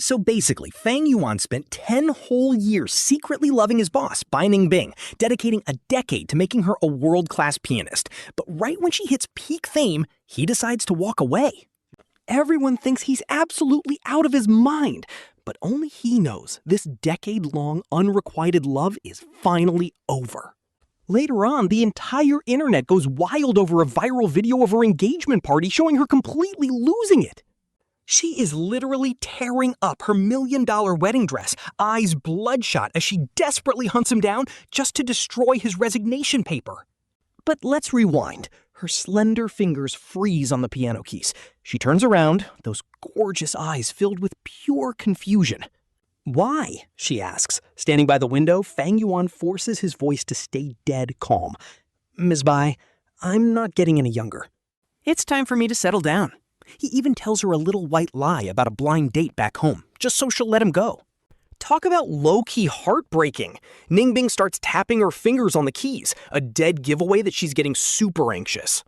So basically, Fang Yuan spent 10 whole years secretly loving his boss, Bai Ningbing, dedicating a decade to making her a world-class pianist. But right when she hits peak fame, he decides to walk away. Everyone thinks he's absolutely out of his mind, but only he knows this decade-long unrequited love is finally over. Later on, the entire internet goes wild over a viral video of her engagement party showing her completely losing it. She is literally tearing up her $1 million wedding dress, eyes bloodshot as she desperately hunts him down just to destroy his resignation paper. But let's rewind. Her slender fingers freeze on the piano keys. She turns around, those gorgeous eyes filled with pure confusion. "Why?" she asks. Standing by the window, Fang Yuan forces his voice to stay dead calm. "Ms. Bai, I'm not getting any younger. It's time for me to settle down." He even tells her a little white lie about a blind date back home, just so she'll let him go. Talk about low-key heartbreaking. Ningbing starts tapping her fingers on the keys, a dead giveaway that she's getting super anxious.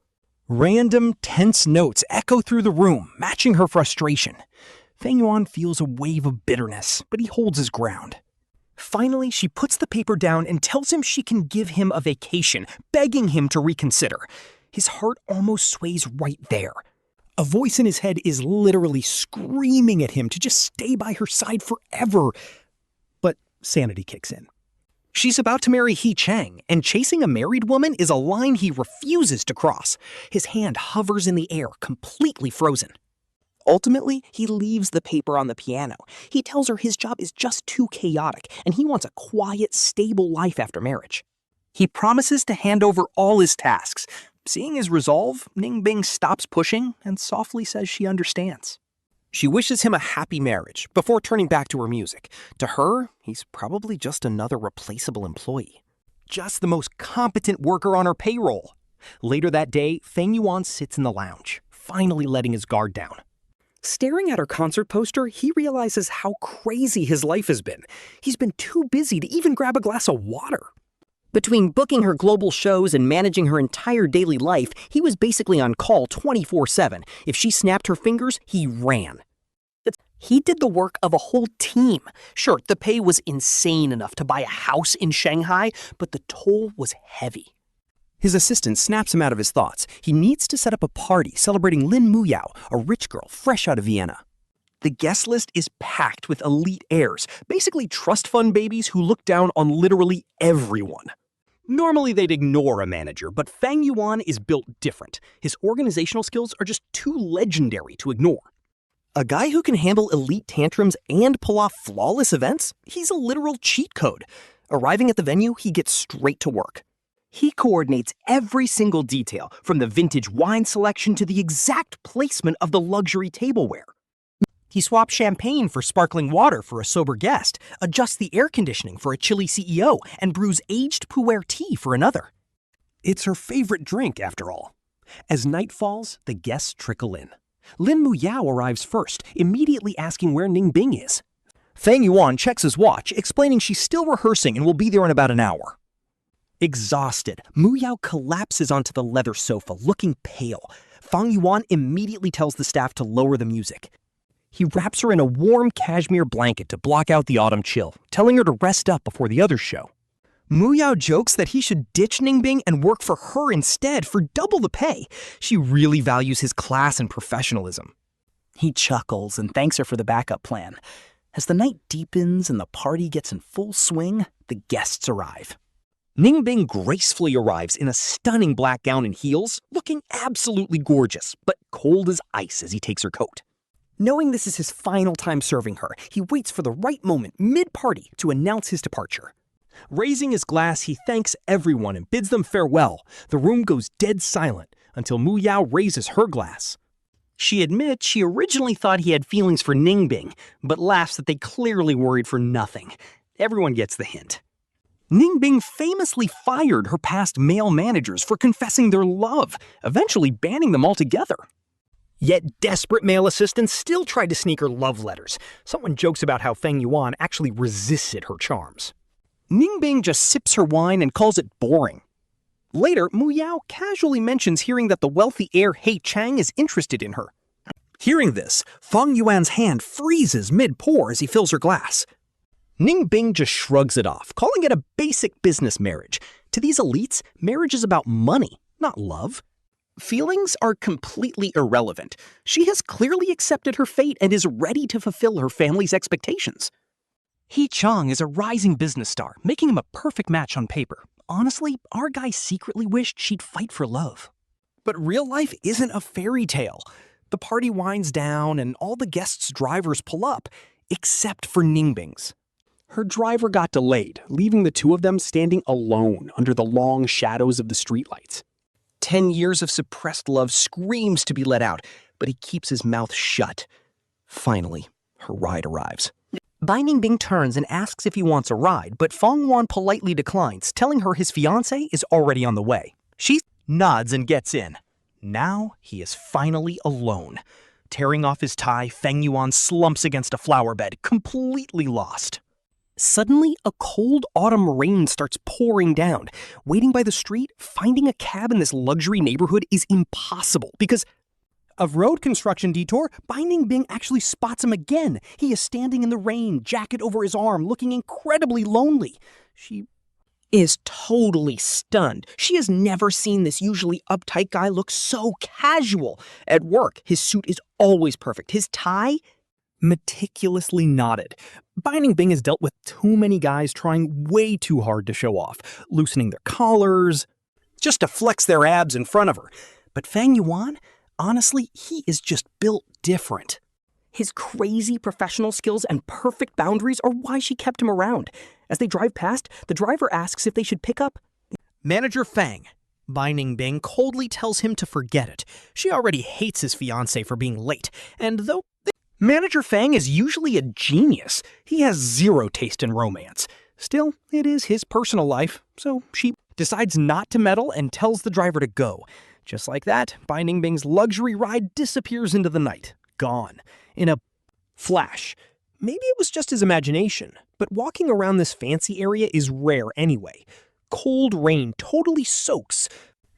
Random, tense notes echo through the room, matching her frustration. Fang Yuan feels a wave of bitterness, but he holds his ground. Finally, she puts the paper down and tells him she can give him a vacation, begging him to reconsider. His heart almost sways right there. A voice in his head is literally screaming at him to just stay by her side forever. But sanity kicks in. She's about to marry He Qiang, and chasing a married woman is a line he refuses to cross. His hand hovers in the air, completely frozen. Ultimately, he leaves the paper on the piano. He tells her his job is just too chaotic, and he wants a quiet, stable life after marriage. He promises to hand over all his tasks. Seeing his resolve, Ningbing stops pushing and softly says she understands. She wishes him a happy marriage before turning back to her music. To her, he's probably just another replaceable employee. Just the most competent worker on her payroll. Later that day, Fang Yuan sits in the lounge, finally letting his guard down. Staring at her concert poster, he realizes how crazy his life has been. He's been too busy to even grab a glass of water. Between booking her global shows and managing her entire daily life, he was basically on call 24/7. If she snapped her fingers, he ran. He did the work of a whole team. Sure, the pay was insane enough to buy a house in Shanghai, but the toll was heavy. His assistant snaps him out of his thoughts. He needs to set up a party celebrating Lin Muyao, a rich girl fresh out of Vienna. The guest list is packed with elite heirs, basically trust fund babies who look down on literally everyone. Normally they'd ignore a manager, but Fang Yuan is built different. His organizational skills are just too legendary to ignore. A guy who can handle elite tantrums and pull off flawless events? He's a literal cheat code. Arriving at the venue, he gets straight to work. He coordinates every single detail, from the vintage wine selection to the exact placement of the luxury tableware. He swaps champagne for sparkling water for a sober guest, adjusts the air conditioning for a chilly CEO, and brews aged pu'er tea for another. It's her favorite drink, after all. As night falls, the guests trickle in. Lin Muyao arrives first, immediately asking where Ningbing is. Fang Yuan checks his watch, explaining she's still rehearsing and will be there in about an hour. Exhausted, Muyao collapses onto the leather sofa, looking pale. Fang Yuan immediately tells the staff to lower the music. He wraps her in a warm cashmere blanket to block out the autumn chill, telling her to rest up before the others show. Muyao jokes that he should ditch Ningbing and work for her instead for double the pay. She really values his class and professionalism. He chuckles and thanks her for the backup plan. As the night deepens and the party gets in full swing, the guests arrive. Ningbing gracefully arrives in a stunning black gown and heels, looking absolutely gorgeous, but cold as ice as he takes her coat. Knowing this is his final time serving her, he waits for the right moment mid-party to announce his departure. Raising his glass, he thanks everyone and bids them farewell. The room goes dead silent until Muyao raises her glass. She admits she originally thought he had feelings for Ningbing, but laughs that they clearly worried for nothing. Everyone gets the hint. Ningbing famously fired her past male managers for confessing their love, eventually banning them altogether. Yet desperate male assistants still tried to sneak her love letters. Someone jokes about how Fang Yuan actually resisted her charms. Ningbing just sips her wine and calls it boring. Later, Muyao casually mentions hearing that the wealthy heir He Qiang is interested in her. Hearing this, Fang Yuan's hand freezes mid-pour as he fills her glass. Ningbing just shrugs it off, calling it a basic business marriage. To these elites, marriage is about money, not love. Feelings are completely irrelevant. She has clearly accepted her fate and is ready to fulfill her family's expectations. He Qiang is a rising business star, making him a perfect match on paper. Honestly, our guy secretly wished she'd fight for love. But real life isn't a fairy tale. The party winds down and all the guests' drivers pull up, except for Ningbing's. Her driver got delayed, leaving the two of them standing alone under the long shadows of the streetlights. 10 years of suppressed love screams to be let out, but he keeps his mouth shut. Finally, her ride arrives. Bai Ningbing turns and asks if he wants a ride, but Fang Yuan politely declines, telling her his fiancé is already on the way. She nods and gets in. Now he is finally alone. Tearing off his tie, Fang Yuan slumps against a flower bed, completely lost. Suddenly, a cold autumn rain starts pouring down. Waiting by the street, finding a cab in this luxury neighborhood is impossible because a road construction detour, Bai Ningbing actually spots him again. He is standing in the rain, jacket over his arm, looking incredibly lonely. She is totally stunned. She has never seen this usually uptight guy look so casual. At work, his suit is always perfect. His tie, meticulously knotted. Bai Ningbing has dealt with too many guys trying way too hard to show off, loosening their collars, just to flex their abs in front of her. But Fang Yuan, honestly, he is just built different. His crazy professional skills and perfect boundaries are why she kept him around. As they drive past, the driver asks if they should pick up Manager Fang. Bai Ningbing coldly tells him to forget it. She already hates his fiancé for being late, and though Manager Fang is usually a genius, he has zero taste in romance. Still, it is his personal life, so she decides not to meddle and tells the driver to go. Just like that, Bai Ningbing's luxury ride disappears into the night, gone, in a flash. Maybe it was just his imagination, but walking around this fancy area is rare anyway. Cold rain totally soaks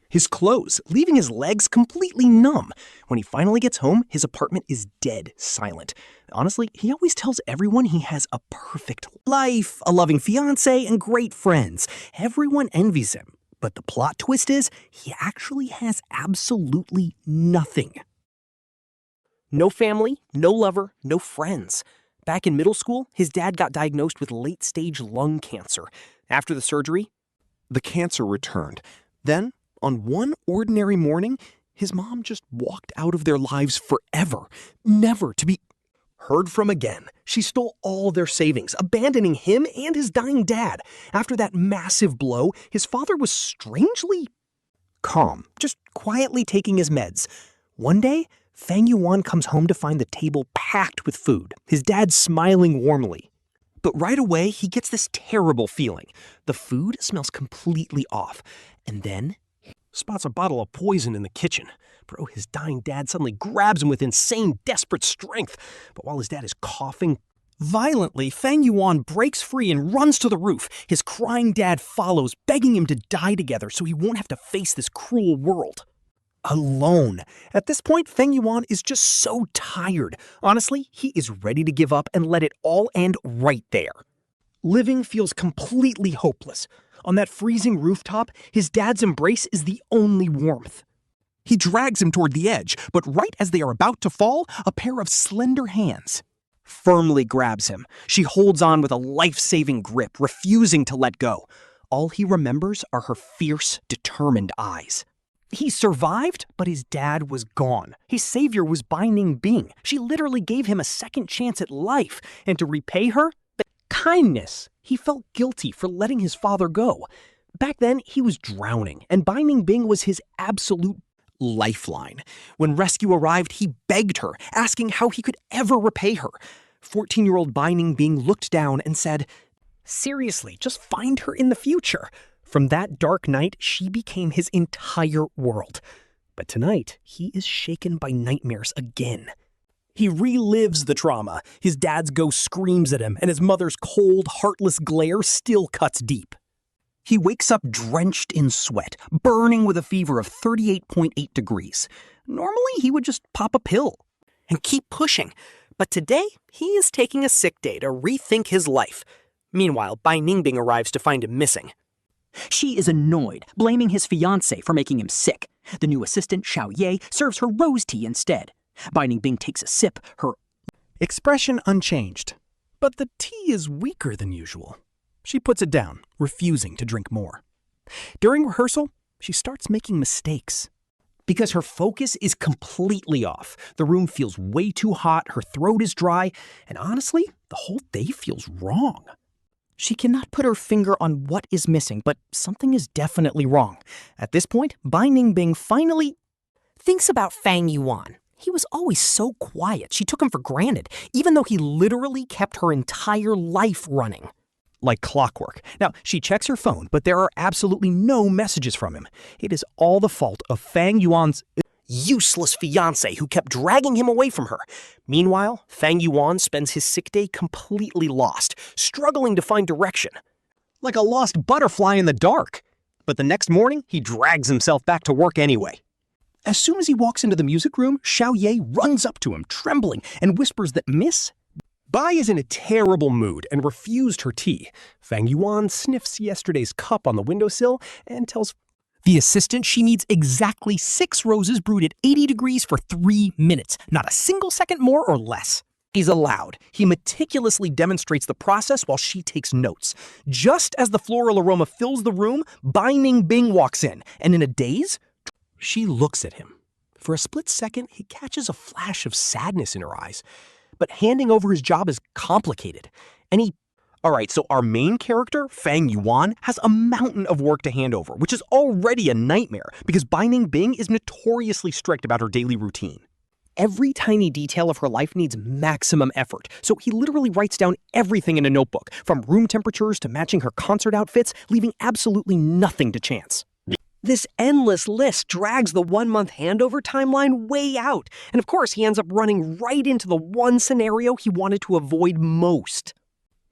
his clothes, leaving his legs completely numb. When he finally gets home, his apartment is dead silent. Honestly, he always tells everyone he has a perfect life, a loving fiancé, and great friends. Everyone envies him. But the plot twist is, he actually has absolutely nothing. No family, no lover, no friends. Back in middle school, his dad got diagnosed with late-stage lung cancer. After the surgery, the cancer returned. Then, on one ordinary morning, his mom just walked out of their lives forever, never to be heard from again. She stole all their savings, abandoning him and his dying dad. After that massive blow, his father was strangely calm, just quietly taking his meds. One day, Fang Yuan comes home to find the table packed with food, his dad smiling warmly. But right away, he gets this terrible feeling. The food smells completely off. And then spots a bottle of poison in the kitchen. Bro, his dying dad suddenly grabs him with insane, desperate strength. But while his dad is coughing violently, Fang Yuan breaks free and runs to the roof. His crying dad follows, begging him to die together so he won't have to face this cruel world alone. At this point, Fang Yuan is just so tired. Honestly, he is ready to give up and let it all end right there. Living feels completely hopeless. On that freezing rooftop, his dad's embrace is the only warmth. He drags him toward the edge, but right as they are about to fall, a pair of slender hands firmly grabs him. She holds on with a life-saving grip, refusing to let go. All he remembers are her fierce, determined eyes. He survived, but his dad was gone. His savior was Bai Ningbing. She literally gave him a second chance at life, and to repay her, kindness. He felt guilty for letting his father go. Back then, he was drowning, and Bai Ningbing was his absolute lifeline. When rescue arrived, he begged her, asking how he could ever repay her. 14-year-old Bai Ningbing looked down and said, "Seriously, just find her in the future." From that dark night, she became his entire world. But tonight, he is shaken by nightmares again. He relives the trauma. His dad's ghost screams at him, and his mother's cold, heartless glare still cuts deep. He wakes up drenched in sweat, burning with a fever of 38.8 degrees. Normally, he would just pop a pill. and keep pushing. But today, he is taking a sick day to rethink his life. Meanwhile, Bai Ningbing arrives to find him missing. She is annoyed, blaming his fiancé for making him sick. The new assistant, Xiao Ye, serves her rose tea instead. Bai Ningbing takes a sip, her expression unchanged. But the tea is weaker than usual. She puts it down, refusing to drink more. During rehearsal, she starts making mistakes. Because her focus is completely off. The room feels way too hot, her throat is dry, and honestly, the whole day feels wrong. She cannot put her finger on what is missing, but something is definitely wrong. At this point, Bai Ningbing finally Thinks about Fang Yuan. He was always so quiet. She took him for granted, even though he literally kept her entire life running. like clockwork. Now, she checks her phone, but there are absolutely no messages from him. It is all the fault of Fang Yuan's Useless fiancé who kept dragging him away from her. Meanwhile, Fang Yuan spends his sick day completely lost, struggling to find direction. like a lost butterfly in the dark. But the next morning, he drags himself back to work anyway. As soon as he walks into the music room, Xiao Ye runs up to him, trembling, and whispers that Miss Bai is in a terrible mood and refused her tea. Fang Yuan sniffs yesterday's cup on the windowsill and tells the assistant she needs exactly 6 roses brewed at 80 degrees for 3 minutes, not a single second more or less. He's allowed. He meticulously demonstrates the process while she takes notes. Just as the floral aroma fills the room, Bai Ningbing walks in, and in a daze, she looks at him. For a split second, he catches a flash of sadness in her eyes. But handing over his job is complicated, and Alright, so our main character, Fang Yuan, has a mountain of work to hand over, which is already a nightmare because Bai Ningbing is notoriously strict about her daily routine. Every tiny detail of her life needs maximum effort, so he literally writes down everything in a notebook, from room temperatures to matching her concert outfits, leaving absolutely nothing to chance. This endless list drags the 1-month handover timeline way out, and of course he ends up running right into the one scenario he wanted to avoid most.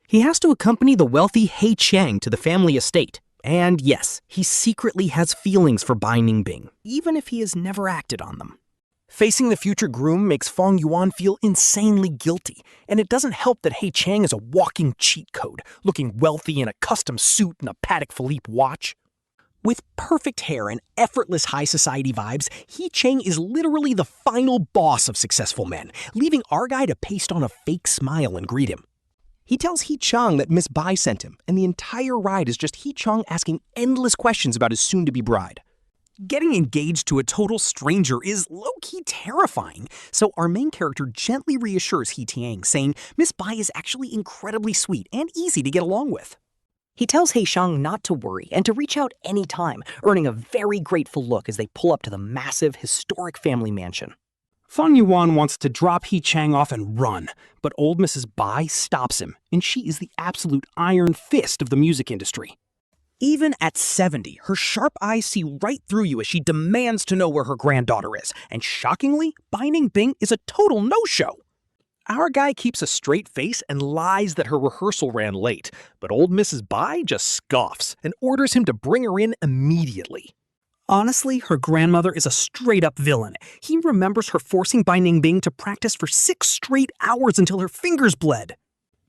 He has to accompany the wealthy He Qiang to the family estate. And yes, he secretly has feelings for Bai Ningbing, even if he has never acted on them. Facing the future groom makes Fang Yuan feel insanely guilty, and it doesn't help that He Qiang is a walking cheat code, looking wealthy in a custom suit and a Patek Philippe watch. With perfect hair and effortless high society vibes, He Qiang is literally the final boss of successful men, leaving our guy to paste on a fake smile and greet him. He tells He Qiang that Miss Bai sent him, and the entire ride is just He Qiang asking endless questions about his soon-to-be bride. Getting engaged to a total stranger is low-key terrifying, so our main character gently reassures He Qiang, saying Miss Bai is actually incredibly sweet and easy to get along with. He tells He Qiang not to worry and to reach out anytime, earning a very grateful look as they pull up to the massive, historic family mansion. Fang Yuan wants to drop He Qiang off and run, but old Mrs. Bai stops him, and she is the absolute iron fist of the music industry. Even at 70, her sharp eyes see right through you as she demands to know where her granddaughter is, and shockingly, Bai Ningbing is a total no-show. Our guy keeps a straight face and lies that her rehearsal ran late, but old Mrs. Bai just scoffs and orders him to bring her in immediately. Honestly, her grandmother is a straight-up villain. He remembers her forcing Bai Ningbing to practice for 6 straight hours until her fingers bled.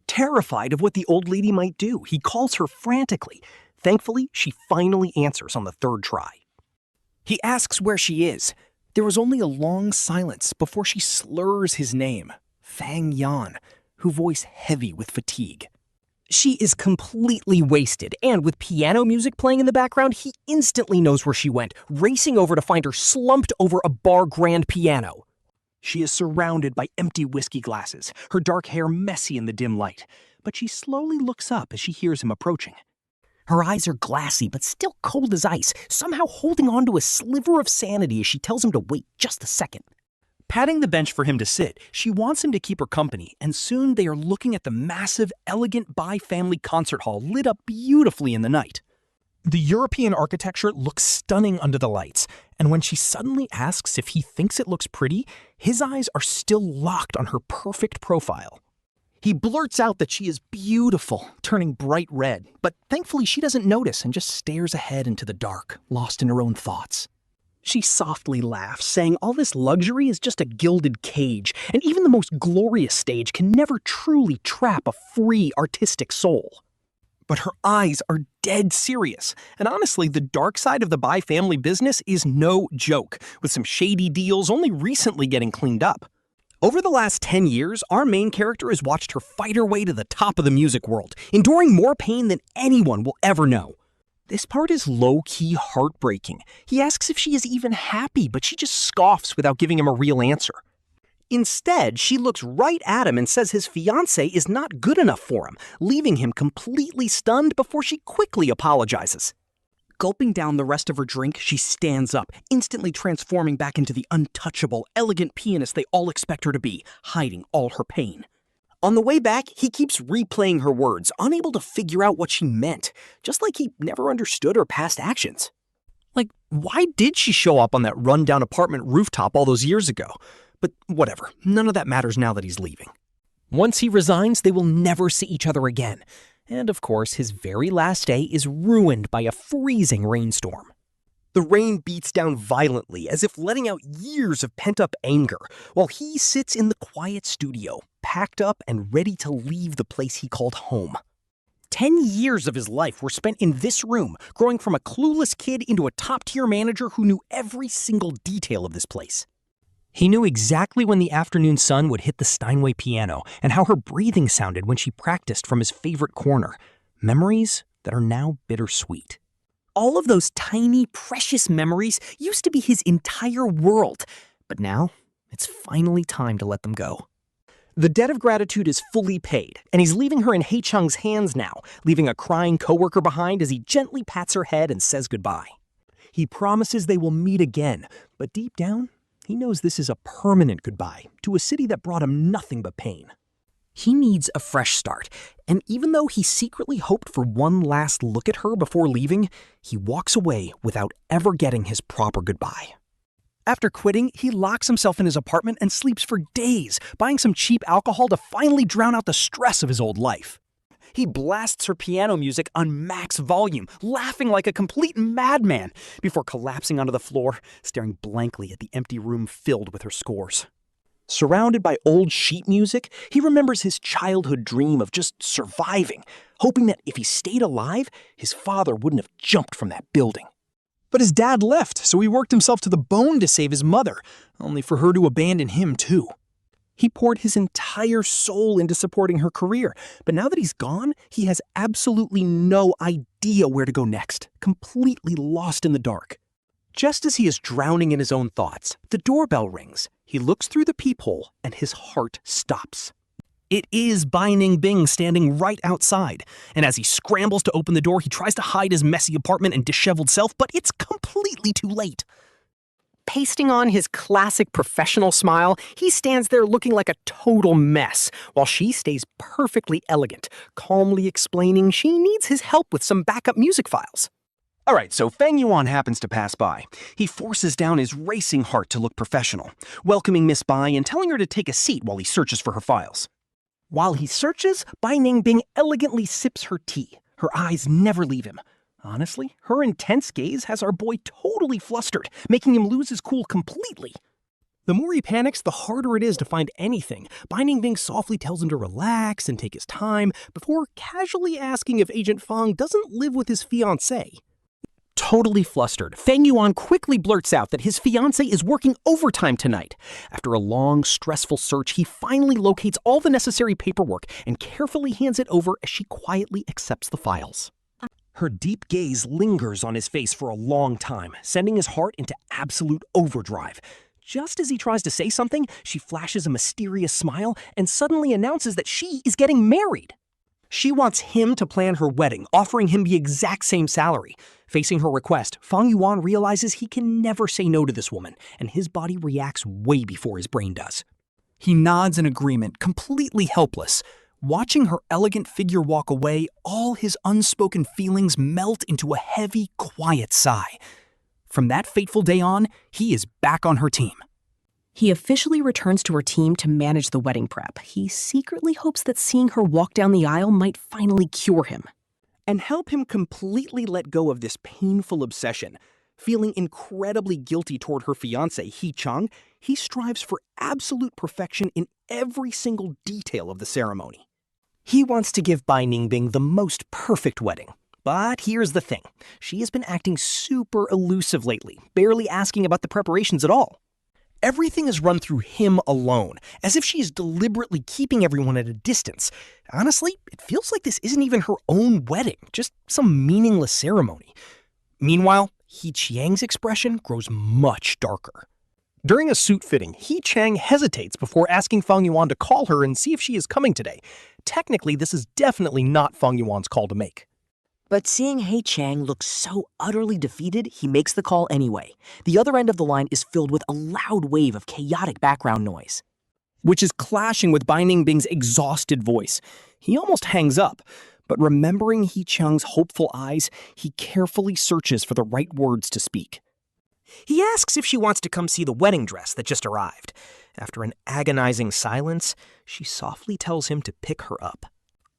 Terrified of what the old lady might do, he calls her frantically. Thankfully, she finally answers on the 3rd try. He asks where she is. There was only a long silence before she slurs his name, Fang Yuan, her voice heavy with fatigue. She is completely wasted, and with piano music playing in the background, he instantly knows where she went, racing over to find her slumped over a bar grand piano. She is surrounded by empty whiskey glasses, her dark hair messy in the dim light, but she slowly looks up as she hears him approaching. Her eyes are glassy but still cold as ice, somehow holding on to a sliver of sanity as she tells him to wait just a second. Patting the bench for him to sit, she wants him to keep her company, and soon they are looking at the massive, elegant Bai family concert hall lit up beautifully in the night. The European architecture looks stunning under the lights, and when she suddenly asks if he thinks it looks pretty, his eyes are still locked on her perfect profile. He blurts out that she is beautiful, turning bright red, but thankfully she doesn't notice and just stares ahead into the dark, lost in her own thoughts. She softly laughs, saying all this luxury is just a gilded cage, and even the most glorious stage can never truly trap a free artistic soul. But her eyes are dead serious, and honestly, the dark side of the Bai family business is no joke, with some shady deals only recently getting cleaned up. Over the last 10 years, our main character has watched her fight her way to the top of the music world, enduring more pain than anyone will ever know. This part is low-key heartbreaking. He asks if she is even happy, but she just scoffs without giving him a real answer. Instead, she looks right at him and says his fiancée is not good enough for him, leaving him completely stunned before she quickly apologizes. Gulping down the rest of her drink, she stands up, instantly transforming back into the untouchable, elegant pianist they all expect her to be, hiding all her pain. On the way back, he keeps replaying her words, unable to figure out what she meant, just like he never understood her past actions. Like, why did she show up on that rundown apartment rooftop all those years ago? But whatever, none of that matters now that he's leaving. Once he resigns, they will never see each other again. And of course, his very last day is ruined by a freezing rainstorm. The rain beats down violently, as if letting out years of pent-up anger, while he sits in the quiet studio, packed up and ready to leave the place he called home. 10 years of his life were spent in this room, growing from a clueless kid into a top-tier manager who knew every single detail of this place. He knew exactly when the afternoon sun would hit the Steinway piano and how her breathing sounded when she practiced from his favorite corner. Memories that are now bittersweet. All of those tiny, precious memories used to be his entire world, but now it's finally time to let them go. The debt of gratitude is fully paid, and he's leaving her in He Qiang's hands now, leaving a crying coworker behind as he gently pats her head and says goodbye. He promises they will meet again, but deep down, he knows this is a permanent goodbye to a city that brought him nothing but pain. He needs a fresh start, and even though he secretly hoped for one last look at her before leaving, he walks away without ever getting his proper goodbye. After quitting, he locks himself in his apartment and sleeps for days, buying some cheap alcohol to finally drown out the stress of his old life. He blasts her piano music on max volume, laughing like a complete madman, before collapsing onto the floor, staring blankly at the empty room filled with her scores. Surrounded by old sheet music, he remembers his childhood dream of just surviving, hoping that if he stayed alive, his father wouldn't have jumped from that building. But his dad left, so he worked himself to the bone to save his mother, only for her to abandon him too. He poured his entire soul into supporting her career, but now that he's gone, he has absolutely no idea where to go next, completely lost in the dark. Just as he is drowning in his own thoughts, the doorbell rings. He looks through the peephole, and his heart stops. It is Bai Ningbing standing right outside, and as he scrambles to open the door, he tries to hide his messy apartment and disheveled self, but it's completely too late. Pasting on his classic professional smile, he stands there looking like a total mess, while she stays perfectly elegant, calmly explaining she needs his help with some backup music files. Alright, so Fang Yuan happens to pass by. He forces down his racing heart to look professional, welcoming Miss Bai and telling her to take a seat while he searches for her files. While he searches, Bai Ningbing elegantly sips her tea. Her eyes never leave him. Honestly, her intense gaze has our boy totally flustered, making him lose his cool completely. The more he panics, the harder it is to find anything. Bai Ningbing softly tells him to relax and take his time, before casually asking if Agent Fang doesn't live with his fiancée. Totally flustered, Fang Yuan quickly blurts out that his fiancée is working overtime tonight. After a long, stressful search, he finally locates all the necessary paperwork and carefully hands it over as she quietly accepts the files. Her deep gaze lingers on his face for a long time, sending his heart into absolute overdrive. Just as he tries to say something, she flashes a mysterious smile and suddenly announces that she is getting married. She wants him to plan her wedding, offering him the exact same salary. Facing her request, Fang Yuan realizes he can never say no to this woman, and his body reacts way before his brain does. He nods in agreement, completely helpless. Watching her elegant figure walk away, all his unspoken feelings melt into a heavy, quiet sigh. From that fateful day on, he is back on her team. He officially returns to her team to manage the wedding prep. He secretly hopes that seeing her walk down the aisle might finally cure him. And help him completely let go of this painful obsession. Feeling incredibly guilty toward her fiancé, He Qiang, he strives for absolute perfection in every single detail of the ceremony. He wants to give Bai Ningbing the most perfect wedding. But here's the thing. She has been acting super elusive lately, barely asking about the preparations at all. Everything is run through him alone, as if she is deliberately keeping everyone at a distance. Honestly, it feels like this isn't even her own wedding, just some meaningless ceremony. Meanwhile, He Qiang's expression grows much darker. During a suit fitting, He Qiang hesitates before asking Fang Yuan to call her and see if she is coming today. Technically, this is definitely not Fang Yuan's call to make. But seeing He Qiang look so utterly defeated, he makes the call anyway. The other end of the line is filled with a loud wave of chaotic background noise, which is clashing with Bai Ningbing's exhausted voice. He almost hangs up, but remembering He Qiang's hopeful eyes, he carefully searches for the right words to speak. He asks if she wants to come see the wedding dress that just arrived. After an agonizing silence, she softly tells him to pick her up.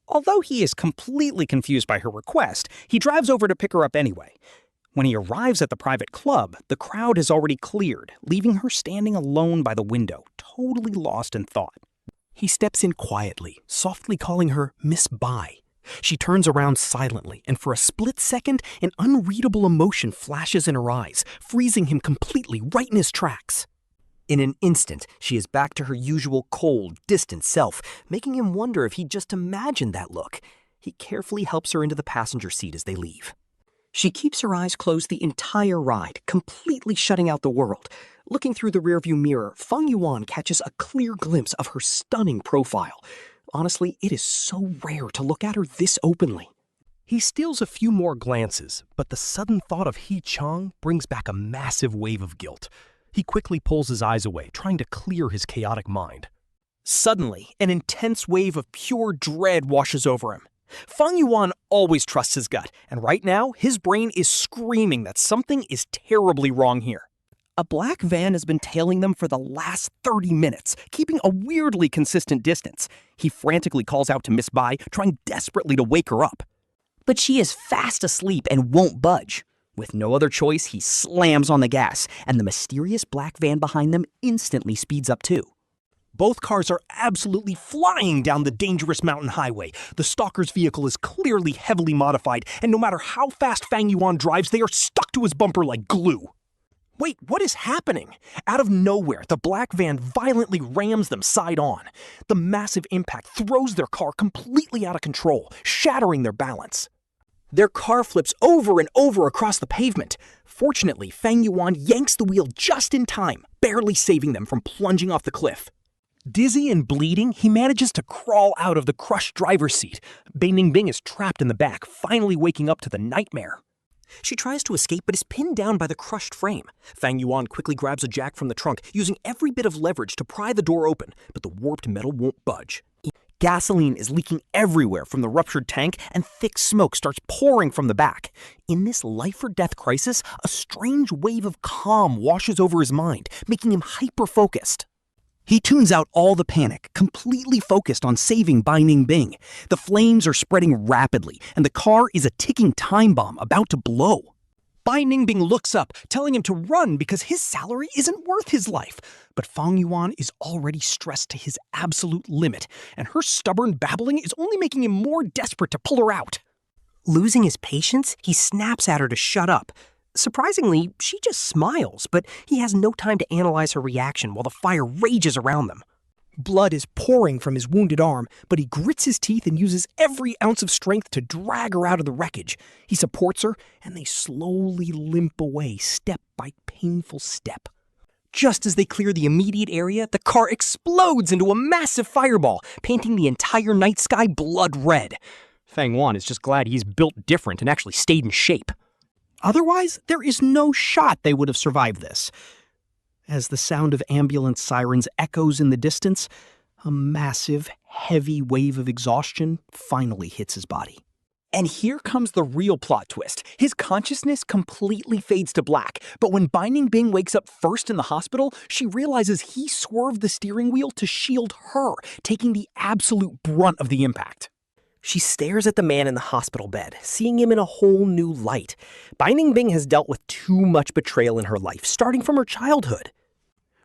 Although he is completely confused by her request, he drives over to pick her up anyway. When he arrives at the private club, the crowd has already cleared, leaving her standing alone by the window, totally lost in thought. He steps in quietly, softly calling her Miss Bai. She turns around silently, and for a split second, an unreadable emotion flashes in her eyes, freezing him completely right in his tracks. In an instant, she is back to her usual cold, distant self, making him wonder if he'd just imagined that look. He carefully helps her into the passenger seat as they leave. She keeps her eyes closed the entire ride, completely shutting out the world. Looking through the rearview mirror, Fang Yuan catches a clear glimpse of her stunning profile. Honestly, it is so rare to look at her this openly. He steals a few more glances, but the sudden thought of He Qiang brings back a massive wave of guilt. He quickly pulls his eyes away, trying to clear his chaotic mind. Suddenly, an intense wave of pure dread washes over him. Fang Yuan always trusts his gut, and right now, his brain is screaming that something is terribly wrong here. A black van has been tailing them for the last 30 minutes, keeping a weirdly consistent distance. He frantically calls out to Miss Bai, trying desperately to wake her up. But she is fast asleep and won't budge. With no other choice, he slams on the gas, and the mysterious black van behind them instantly speeds up too. Both cars are absolutely flying down the dangerous mountain highway. The stalker's vehicle is clearly heavily modified, and no matter how fast Fang Yuan drives, they are stuck to his bumper like glue. Wait, what is happening? Out of nowhere, the black van violently rams them side on. The massive impact throws their car completely out of control, shattering their balance. Their car flips over and over across the pavement. Fortunately, Fang Yuan yanks the wheel just in time, barely saving them from plunging off the cliff. Dizzy and bleeding, he manages to crawl out of the crushed driver's seat. Bai Ningbing is trapped in the back, finally waking up to the nightmare. She tries to escape but is pinned down by the crushed frame. Fang Yuan quickly grabs a jack from the trunk, using every bit of leverage to pry the door open, but the warped metal won't budge. Gasoline is leaking everywhere from the ruptured tank, and thick smoke starts pouring from the back. In this life-or-death crisis, a strange wave of calm washes over his mind, making him hyper-focused. He tunes out all the panic, completely focused on saving Bai Ningbing. The flames are spreading rapidly, and the car is a ticking time bomb about to blow. Bai Ningbing looks up, telling him to run because his salary isn't worth his life. But Fang Yuan is already stressed to his absolute limit, and her stubborn babbling is only making him more desperate to pull her out. Losing his patience, he snaps at her to shut up. Surprisingly, she just smiles, but he has no time to analyze her reaction while the fire rages around them. Blood is pouring from his wounded arm, but he grits his teeth and uses every ounce of strength to drag her out of the wreckage. He supports her, and they slowly limp away, step by painful step. Just as they clear the immediate area, the car explodes into a massive fireball, painting the entire night sky blood red. Fang Yuan is just glad he's built different and actually stayed in shape. Otherwise, there is no shot they would have survived this. As the sound of ambulance sirens echoes in the distance, a massive, heavy wave of exhaustion finally hits his body. And here comes the real plot twist. His consciousness completely fades to black, but when Bai Ningbing wakes up first in the hospital, she realizes he swerved the steering wheel to shield her, taking the absolute brunt of the impact. She stares at the man in the hospital bed, seeing him in a whole new light. Bai Ningbing has dealt with too much betrayal in her life, starting from her childhood.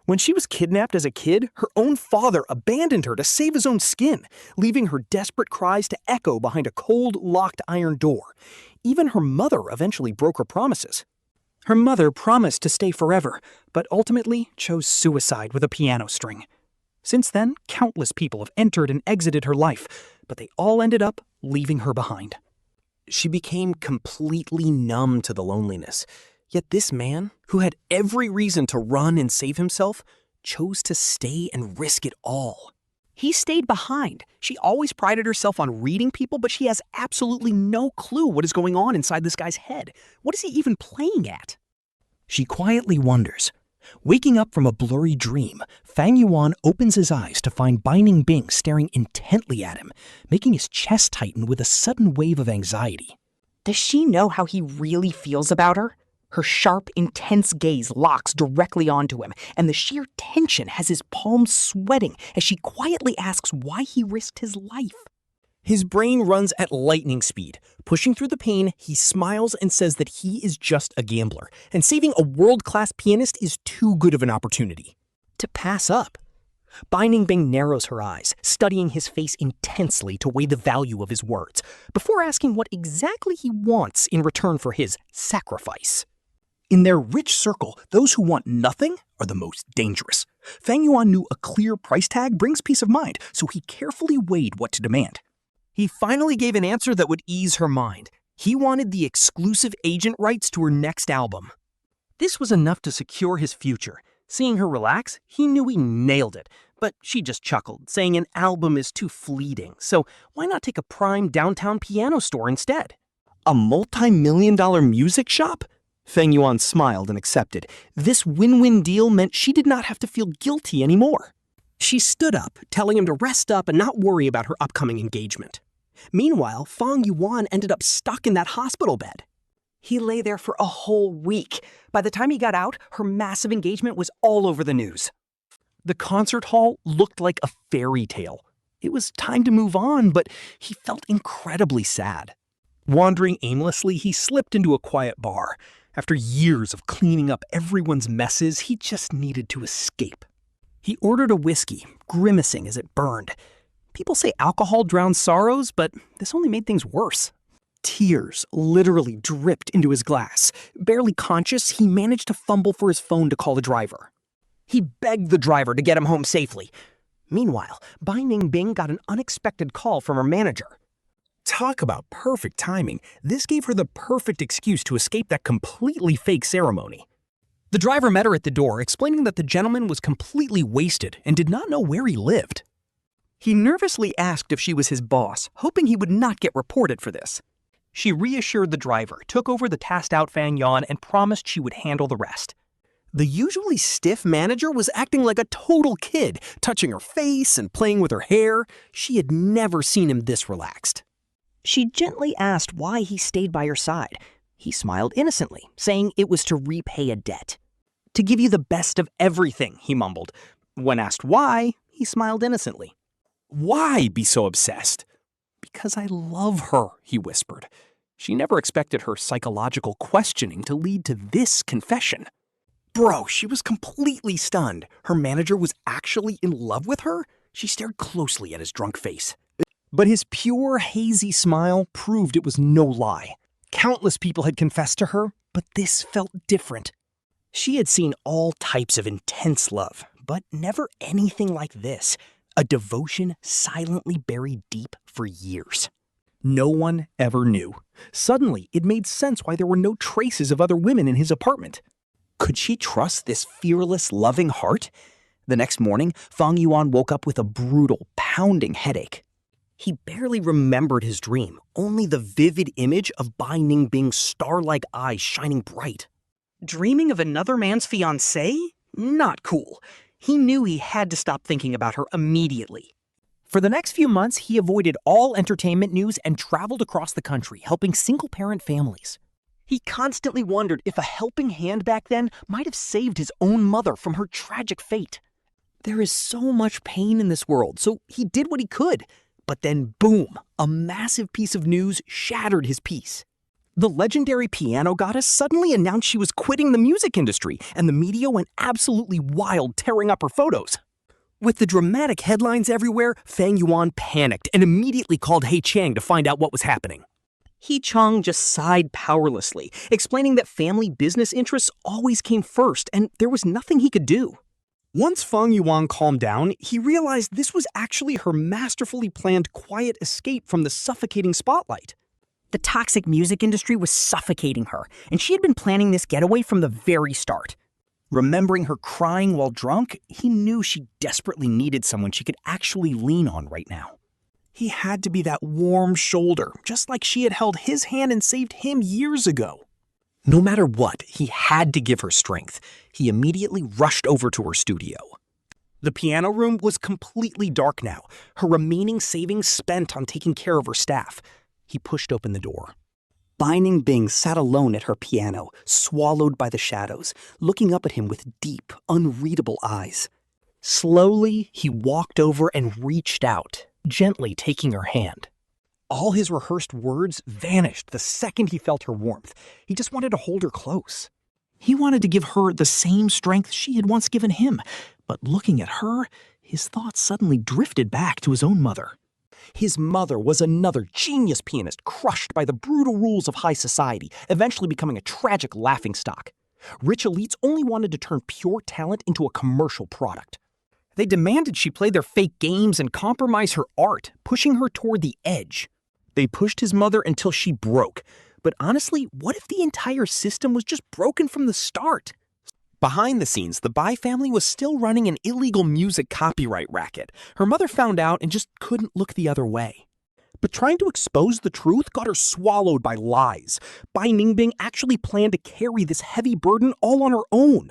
When she was kidnapped as a kid, her own father abandoned her to save his own skin, leaving her desperate cries to echo behind a cold, locked iron door. Even her mother eventually broke her promises. Her mother promised to stay forever, but ultimately chose suicide with a piano string. Since then, countless people have entered and exited her life, but they all ended up leaving her behind. She became completely numb to the loneliness. Yet this man, who had every reason to run and save himself, chose to stay and risk it all. He stayed behind. She always prided herself on reading people, but she has absolutely no clue what is going on inside this guy's head. What is he even playing at? She quietly wonders. Waking up from a blurry dream, Fang Yuan opens his eyes to find Bai Ningbing staring intently at him, making his chest tighten with a sudden wave of anxiety. Does she know how he really feels about her? Her sharp, intense gaze locks directly onto him, and the sheer tension has his palms sweating as she quietly asks why he risked his life. His brain runs at lightning speed. Pushing through the pain, he smiles and says that he is just a gambler, and saving a world-class pianist is too good of an opportunity to pass up. Bai Ningbing narrows her eyes, studying his face intensely to weigh the value of his words, before asking what exactly he wants in return for his sacrifice. In their rich circle, those who want nothing are the most dangerous. Fang Yuan knew a clear price tag brings peace of mind, so he carefully weighed what to demand. He finally gave an answer that would ease her mind. He wanted the exclusive agent rights to her next album. This was enough to secure his future. Seeing her relax, he knew he nailed it, but she just chuckled, saying an album is too fleeting, so why not take a prime downtown piano store instead? A multi-million-dollar music shop? Fang Yuan smiled and accepted. This win-win deal meant she did not have to feel guilty anymore. She stood up, telling him to rest up and not worry about her upcoming engagement. Meanwhile, Fang Yuan ended up stuck in that hospital bed. He lay there for a whole week. By the time he got out, her massive engagement was all over the news. The concert hall looked like a fairy tale. It was time to move on, but he felt incredibly sad. Wandering aimlessly, he slipped into a quiet bar. After years of cleaning up everyone's messes, he just needed to escape. He ordered a whiskey, grimacing as it burned. People say alcohol drowns sorrows, but this only made things worse. Tears literally dripped into his glass. Barely conscious, he managed to fumble for his phone to call the driver. He begged the driver to get him home safely. Meanwhile, Bai Ningbing got an unexpected call from her manager. Talk about perfect timing. This gave her the perfect excuse to escape that completely fake ceremony. The driver met her at the door, explaining that the gentleman was completely wasted and did not know where he lived. He nervously asked if she was his boss, hoping he would not get reported for this. She reassured the driver, took over the tasked-out Fang Yuan, and promised she would handle the rest. The usually stiff manager was acting like a total kid, touching her face and playing with her hair. She had never seen him this relaxed. She gently asked why he stayed by her side. He smiled innocently, saying it was to repay a debt. To give you the best of everything, he mumbled. When asked why, he smiled innocently. Why be so obsessed? Because I love her, he whispered. She never expected her psychological questioning to lead to this confession. Bro, she was completely stunned. Her manager was actually in love with her? She stared closely at his drunk face. But his pure, hazy smile proved it was no lie. Countless people had confessed to her, but this felt different. She had seen all types of intense love, but never anything like this. A devotion silently buried deep for years. No one ever knew. Suddenly, it made sense why there were no traces of other women in his apartment. Could she trust this fearless, loving heart? The next morning, Fang Yuan woke up with a brutal, pounding headache. He barely remembered his dream, only the vivid image of Bai Ningbing's star-like eyes shining bright. Dreaming of another man's fiancée? Not cool. He knew he had to stop thinking about her immediately. For the next few months, he avoided all entertainment news and traveled across the country, helping single-parent families. He constantly wondered if a helping hand back then might have saved his own mother from her tragic fate. There is so much pain in this world, so he did what he could. But then, boom, a massive piece of news shattered his peace. The legendary piano goddess suddenly announced she was quitting the music industry, and the media went absolutely wild, tearing up her photos. With the dramatic headlines everywhere, Fang Yuan panicked and immediately called He Qiang to find out what was happening. He Qiang just sighed powerlessly, explaining that family business interests always came first, and there was nothing he could do. Once Fang Yuan calmed down, he realized this was actually her masterfully planned quiet escape from the suffocating spotlight. The toxic music industry was suffocating her, and she had been planning this getaway from the very start. Remembering her crying while drunk, he knew she desperately needed someone she could actually lean on right now. He had to be that warm shoulder, just like she had held his hand and saved him years ago. No matter what, he had to give her strength. He immediately rushed over to her studio. The piano room was completely dark now, her remaining savings spent on taking care of her staff. He pushed open the door. Bai Ningbing sat alone at her piano, swallowed by the shadows, looking up at him with deep, unreadable eyes. Slowly, he walked over and reached out, gently taking her hand. All his rehearsed words vanished the second he felt her warmth. He just wanted to hold her close. He wanted to give her the same strength she had once given him, but looking at her, his thoughts suddenly drifted back to his own mother. His mother was another genius pianist crushed by the brutal rules of high society, eventually becoming a tragic laughingstock. Rich elites only wanted to turn pure talent into a commercial product. They demanded she play their fake games and compromise her art, pushing her toward the edge. They pushed his mother until she broke. But honestly, what if the entire system was just broken from the start? Behind the scenes, the Bai family was still running an illegal music copyright racket. Her mother found out and just couldn't look the other way. But trying to expose the truth got her swallowed by lies. Bai Ningbing actually planned to carry this heavy burden all on her own.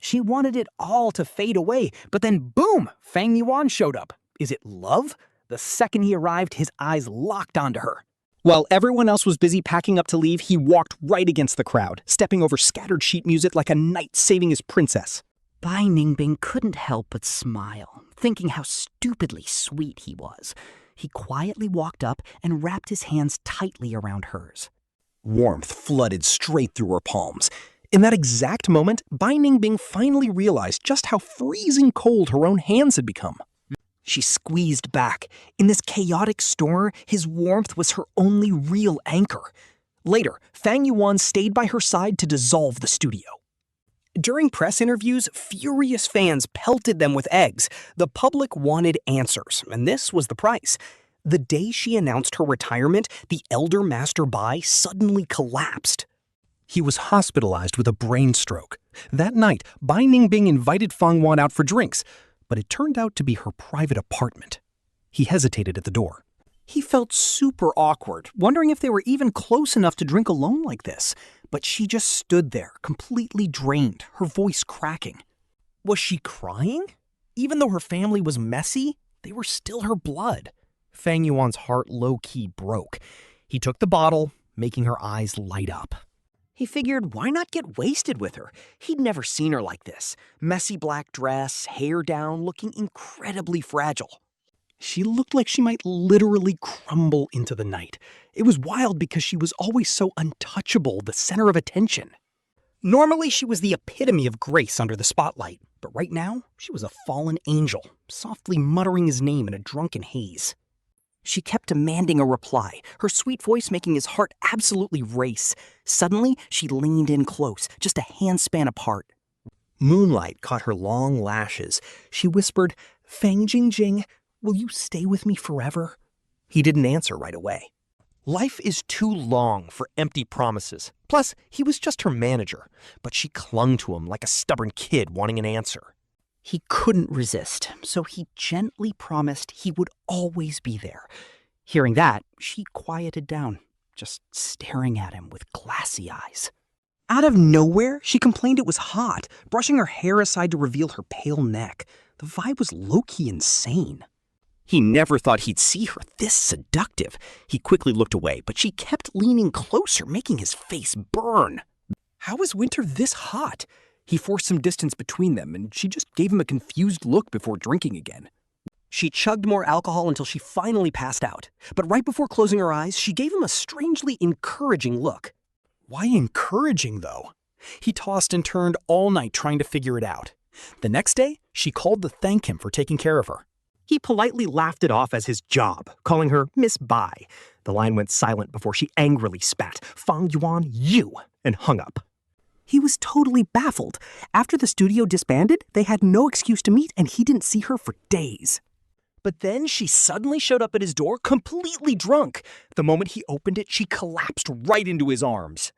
She wanted it all to fade away, but then boom, Fang Yuan showed up. Is it love? The second he arrived, his eyes locked onto her. While everyone else was busy packing up to leave, he walked right against the crowd, stepping over scattered sheet music like a knight saving his princess. Bai Ningbing couldn't help but smile, thinking how stupidly sweet he was. He quietly walked up and wrapped his hands tightly around hers. Warmth flooded straight through her palms. In that exact moment, Bai Ningbing finally realized just how freezing cold her own hands had become. She squeezed back. In this chaotic storm, his warmth was her only real anchor. Later, Fang Yuan stayed by her side to dissolve the studio. During press interviews, furious fans pelted them with eggs. The public wanted answers, and this was the price. The day she announced her retirement, the elder Master Bai suddenly collapsed. He was hospitalized with a brain stroke. That night, Bai Ningbing invited Fang Yuan out for drinks, but it turned out to be her private apartment. He hesitated at the door. He felt super awkward, wondering if they were even close enough to drink alone like this. But she just stood there, completely drained, her voice cracking. Was she crying? Even though her family was messy, they were still her blood. Fang Yuan's heart low-key broke. He took the bottle, making her eyes light up. He figured, why not get wasted with her? He'd never seen her like this. Messy black dress, hair down, looking incredibly fragile. She looked like she might literally crumble into the night. It was wild because she was always so untouchable, the center of attention. Normally, she was the epitome of grace under the spotlight, but right now, she was a fallen angel, softly muttering his name in a drunken haze. She kept demanding a reply, her sweet voice making his heart absolutely race. Suddenly, she leaned in close, just a handspan apart. Moonlight caught her long lashes. She whispered, "Fang Jingjing, will you stay with me forever?" He didn't answer right away. Life is too long for empty promises. Plus, he was just her manager, but she clung to him like a stubborn kid wanting an answer. He couldn't resist, so he gently promised he would always be there. Hearing that, she quieted down, just staring at him with glassy eyes. Out of nowhere, she complained it was hot, brushing her hair aside to reveal her pale neck. The vibe was low-key insane. He never thought he'd see her this seductive. He quickly looked away, but she kept leaning closer, making his face burn. How was winter this hot? He forced some distance between them, and she just gave him a confused look before drinking again. She chugged more alcohol until she finally passed out. But right before closing her eyes, she gave him a strangely encouraging look. Why encouraging, though? He tossed and turned all night trying to figure it out. The next day, she called to thank him for taking care of her. He politely laughed it off as his job, calling her Miss Bai. The line went silent before she angrily spat, "Fang Yuan, you!" and hung up. He was totally baffled. After the studio disbanded, they had no excuse to meet and he didn't see her for days. But then she suddenly showed up at his door completely drunk. The moment he opened it, she collapsed right into his arms.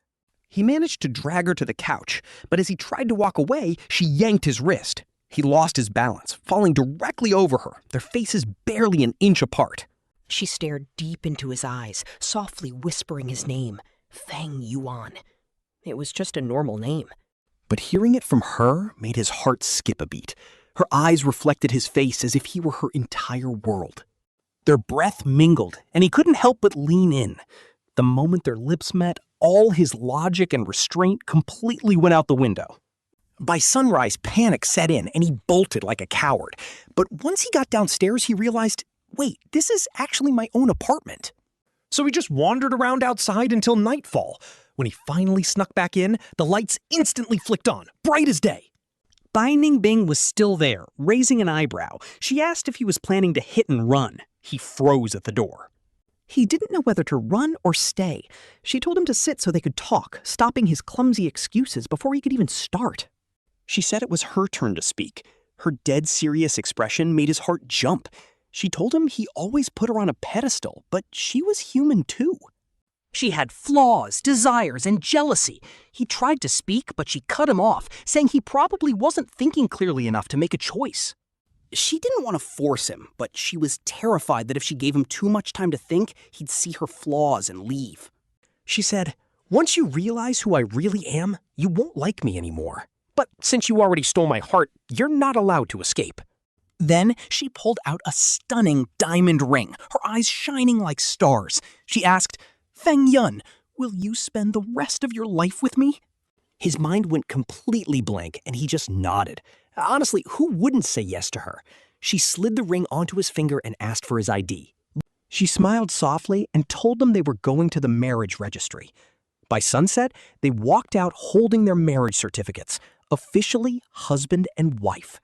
He managed to drag her to the couch, but as he tried to walk away, she yanked his wrist. He lost his balance, falling directly over her, their faces barely an inch apart. She stared deep into his eyes, softly whispering his name, Fang Yuan. It was just a normal name. But hearing it from her made his heart skip a beat. Her eyes reflected his face as if he were her entire world. Their breath mingled, and he couldn't help but lean in. The moment their lips met, all his logic and restraint completely went out the window. By sunrise, panic set in, and he bolted like a coward. But once he got downstairs, he realized, wait, this is actually my own apartment. So he just wandered around outside until nightfall. When he finally snuck back in, the lights instantly flicked on, bright as day. Bai Ningbing was still there, raising an eyebrow. She asked if he was planning to hit and run. He froze at the door. He didn't know whether to run or stay. She told him to sit so they could talk, stopping his clumsy excuses before he could even start. She said it was her turn to speak. Her dead serious expression made his heart jump. She told him he always put her on a pedestal, but she was human too. She had flaws, desires, and jealousy. He tried to speak, but she cut him off, saying he probably wasn't thinking clearly enough to make a choice. She didn't want to force him, but she was terrified that if she gave him too much time to think, he'd see her flaws and leave. She said, "Once you realize who I really am, you won't like me anymore. But since you already stole my heart, you're not allowed to escape." Then she pulled out a stunning diamond ring, her eyes shining like stars. She asked, "Fang Yuan, will you spend the rest of your life with me?" His mind went completely blank, and he just nodded. Honestly, who wouldn't say yes to her? She slid the ring onto his finger and asked for his ID. She smiled softly and told them they were going to the marriage registry. By sunset, they walked out holding their marriage certificates, officially husband and wife.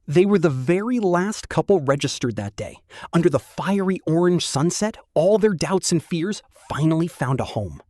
They were the very last couple registered that day. Under the fiery orange sunset, all their doubts and fears finally found a home.